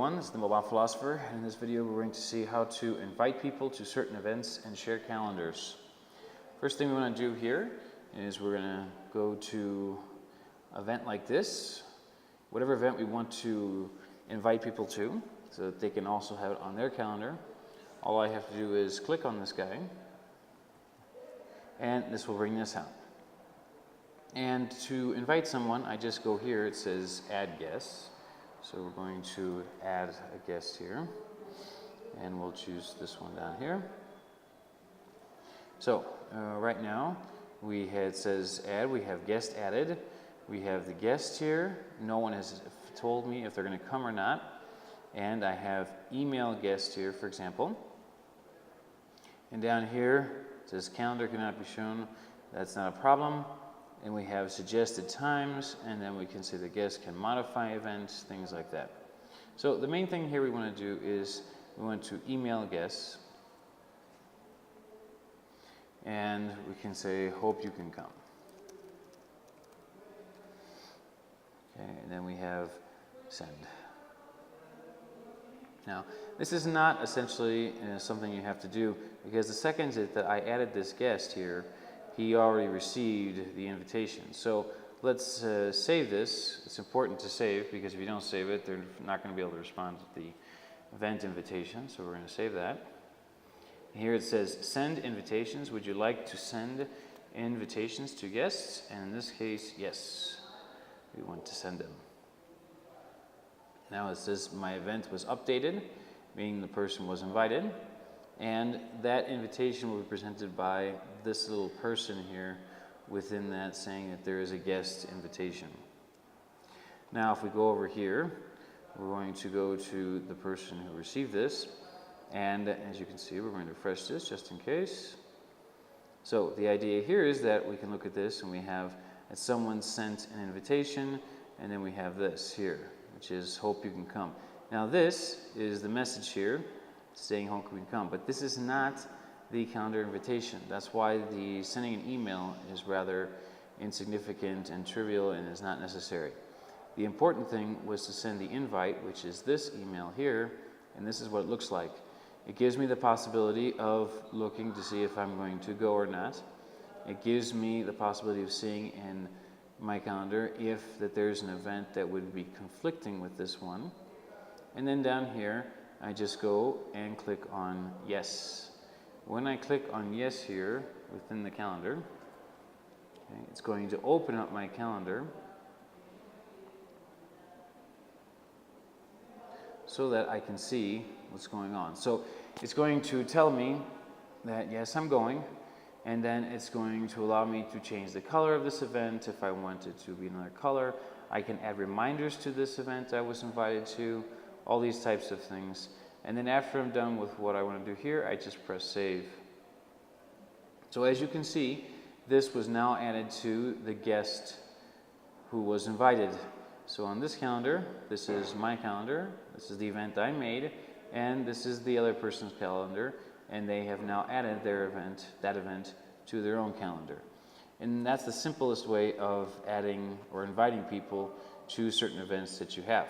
everyone, this is the Mobile Philosopher, and in this video we're going to see how to invite people to certain events and share calendars. First thing we want to do here is we're going to go to an event like this, whatever event we want to invite people to, so that they can also have it on their calendar. All I have to do is click on this guy, and this will bring this out. And to invite someone, I just go here, it says add guests. So we're going to add a guest here, and we'll choose this one down here. So right now it says add, we have guest added, we have the guest here, no one has told me if they're going to come or not, and I have email guest here, for example. And down here it says calendar cannot be shown, that's not a problem. And we have suggested times, and then we can say the guest can modify events, things like that. So the main thing here we want to do is we want to email guests, and we can say hope you can come. Okay, and then we have send. Now this is not essentially something you have to do, because the second that I added this guest here, he already received the invitation. So let's save this. It's important to save, because if you don't save it, they're not going to be able to respond to the event invitation. So we're going to save that. Here it says send invitations. Would you like to send invitations to guests? And in this case, yes, we want to send them. Now it says my event was updated, meaning the person was invited. And that invitation will be presented by this little person here within that, saying that there is a guest invitation. Now if we go over here, we're going to go to the person who received this, and as you can see, we're going to refresh this just in case. So the idea here is that we can look at this and we have that someone sent an invitation, and then we have this here, which is hope you can come. Now this is the message here saying hope you can come, but this is not the calendar invitation. That's why the sending an email is rather insignificant and trivial and is not necessary. The important thing was to send the invite, which is this email here, and this is what it looks like. It gives me the possibility of looking to see if I'm going to go or not. It gives me the possibility of seeing in my calendar if that there's an event that would be conflicting with this one. And then down here I just go and click on yes. When I click on yes here within the calendar, okay, it's going to open up my calendar so that I can see what's going on. So it's going to tell me that yes, I'm going, and then it's going to allow me to change the color of this event if I want it to be another color. I can add reminders to this event I was invited to, all these types of things. And then after I'm done with what I want to do here, I just press save. So as you can see, this was now added to the guest who was invited. So on this calendar, this is my calendar, this is the event I made, and this is the other person's calendar, and they have now added their event, that event, to their own calendar. And that's the simplest way of adding or inviting people to certain events that you have.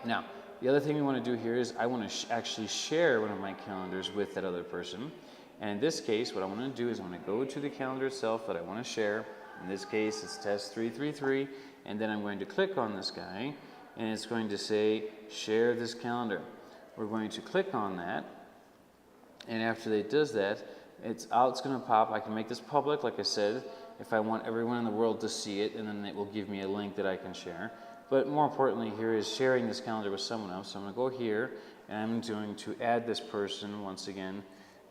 Now, the other thing we want to do here is I want to actually share one of my calendars with that other person. And in this case, what I want to do is I want to go to the calendar itself that I want to share. In this case, it's test 333. And then I'm going to click on this guy, and it's going to say, share this calendar. We're going to click on that. And after it does that, it's going to pop. I can make this public, like I said, if I want everyone in the world to see it, and then it will give me a link that I can share. But more importantly here is sharing this calendar with someone else. So I'm going to go here, and I'm going to add this person once again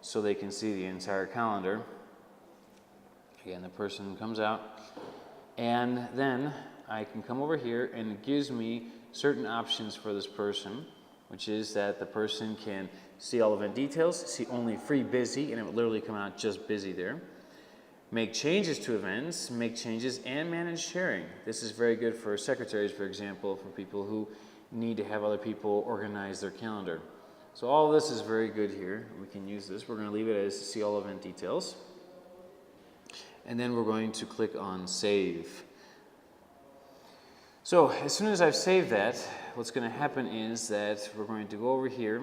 so they can see the entire calendar. Again, the person comes out, and then I can come over here, and it gives me certain options for this person, which is that the person can see all event details, see only free busy, and it will literally come out just busy there. Make changes to events, make changes, and manage sharing. This is very good for secretaries, for example, for people who need to have other people organize their calendar. So all of this is very good here. We can use this. We're going to leave it as see all event details. And then we're going to click on save. So as soon as I've saved that, what's going to happen is that we're going to go over here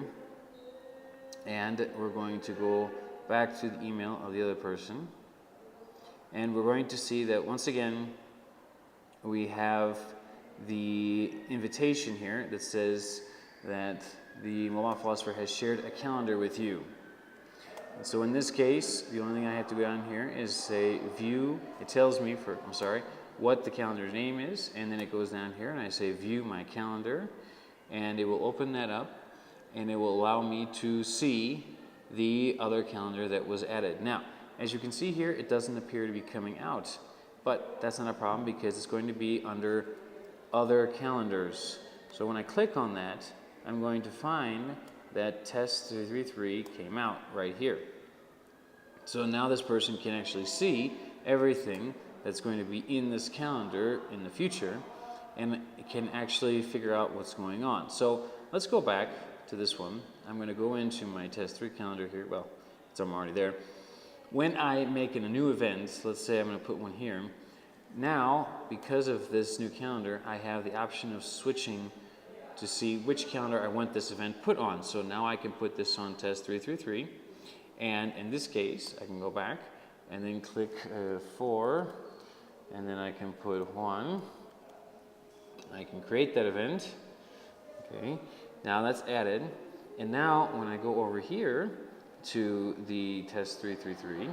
and we're going to go back to the email of the other person, and we're going to see that once again we have the invitation here that says that the mobile philosopher has shared a calendar with you. And so in this case, the only thing I have to go down here is say view. It tells me what the calendar's name is, and then it goes down here and I say view my calendar, and it will open that up and it will allow me to see the other calendar that was added. Now, as you can see here, it doesn't appear to be coming out, but that's not a problem because it's going to be under other calendars. So when I click on that, I'm going to find that test 333 came out right here. So now this person can actually see everything that's going to be in this calendar in the future, and it can actually figure out what's going on. So let's go back to this one. I'm going to go into my test 3 calendar here. Well, I'm already there. When I make a new event, let's say I'm going to put one here. Now, because of this new calendar, I have the option of switching to see which calendar I want this event put on. So now I can put this on test 333, and in this case, I can go back and then click 4, and then I can put 1. I can create that event. Okay, now that's added, and now when I go over here to the test 333,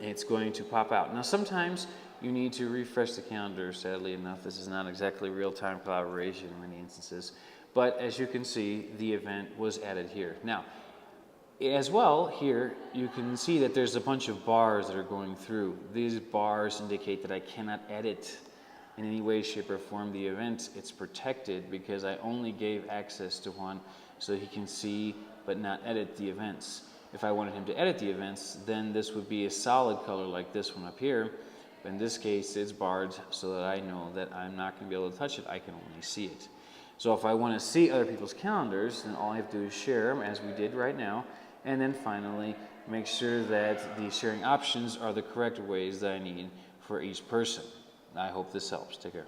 it's going to pop out. Now sometimes you need to refresh the calendar. Sadly enough, this is not exactly real-time collaboration in many instances, but as you can see, the event was added here. Now, as well, here you can see that there's a bunch of bars that are going through. These bars indicate that I cannot edit in any way, shape, or form the event. It's protected because I only gave access to one so he can see but not edit the events. If I wanted him to edit the events, then this would be a solid color like this one up here. But in this case, it's barred so that I know that I'm not going to be able to touch it. I can only see it. So if I want to see other people's calendars, then all I have to do is share them as we did right now. And then finally, make sure that the sharing options are the correct ways that I need for each person. I hope this helps. Take care.